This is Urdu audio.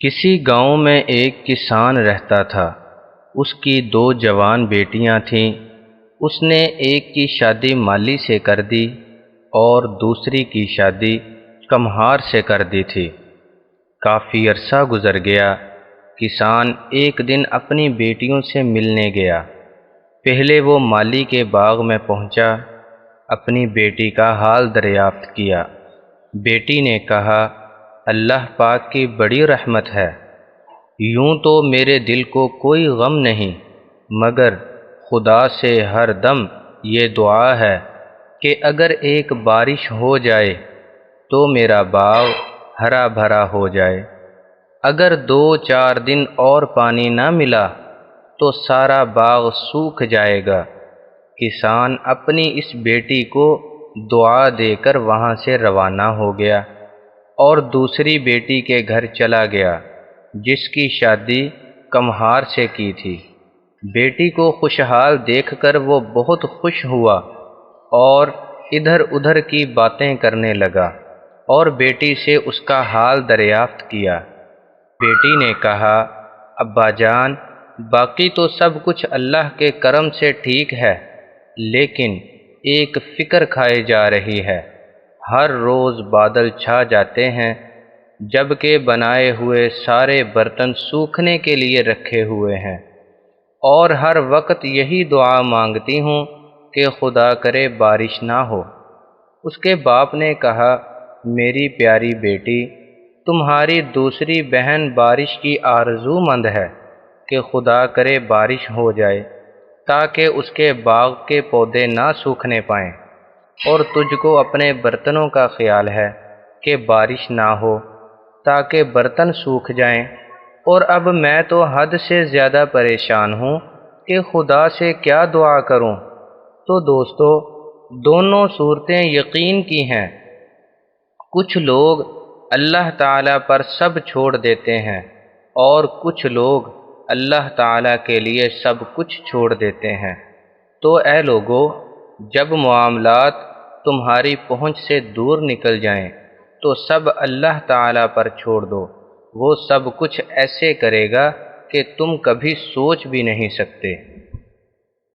کسی گاؤں میں ایک کسان رہتا تھا۔ اس کی دو جوان بیٹیاں تھیں۔ اس نے ایک کی شادی مالی سے کر دی اور دوسری کی شادی کمہار سے کر دی تھی۔ کافی عرصہ گزر گیا۔ کسان ایک دن اپنی بیٹیوں سے ملنے گیا۔ پہلے وہ مالی کے باغ میں پہنچا، اپنی بیٹی کا حال دریافت کیا۔ بیٹی نے کہا، اللہ پاک کی بڑی رحمت ہے، یوں تو میرے دل کو کوئی غم نہیں، مگر خدا سے ہر دم یہ دعا ہے کہ اگر ایک بارش ہو جائے تو میرا باغ ہرا بھرا ہو جائے، اگر 2-4 دن اور پانی نہ ملا تو سارا باغ سوکھ جائے گا۔ کسان اپنی اس بیٹی کو دعا دے کر وہاں سے روانہ ہو گیا اور دوسری بیٹی کے گھر چلا گیا جس کی شادی کمہار سے کی تھی۔ بیٹی کو خوشحال دیکھ کر وہ بہت خوش ہوا اور ادھر ادھر کی باتیں کرنے لگا اور بیٹی سے اس کا حال دریافت کیا۔ بیٹی نے کہا، ابا جان، باقی تو سب کچھ اللہ کے کرم سے ٹھیک ہے، لیکن ایک فکر کھائے جا رہی ہے۔ ہر روز بادل چھا جاتے ہیں، جبکہ بنائے ہوئے سارے برتن سوکھنے کے لیے رکھے ہوئے ہیں، اور ہر وقت یہی دعا مانگتی ہوں کہ خدا کرے بارش نہ ہو۔ اس کے باپ نے کہا، میری پیاری بیٹی، تمہاری دوسری بہن بارش کی آرزو مند ہے کہ خدا کرے بارش ہو جائے تاکہ اس کے باغ کے پودے نہ سوکھنے پائیں، اور تجھ کو اپنے برتنوں کا خیال ہے کہ بارش نہ ہو تاکہ برتن سوکھ جائیں، اور اب میں تو حد سے زیادہ پریشان ہوں کہ خدا سے کیا دعا کروں۔ تو دوستو، دونوں صورتیں یقین کی ہیں۔ کچھ لوگ اللہ تعالیٰ پر سب چھوڑ دیتے ہیں اور کچھ لوگ اللہ تعالیٰ کے لیے سب کچھ چھوڑ دیتے ہیں۔ تو اے لوگو، جب معاملات تمہاری پہنچ سے دور نکل جائیں تو سب اللہ تعالیٰ پر چھوڑ دو، وہ سب کچھ ایسے کرے گا کہ تم کبھی سوچ بھی نہیں سکتے۔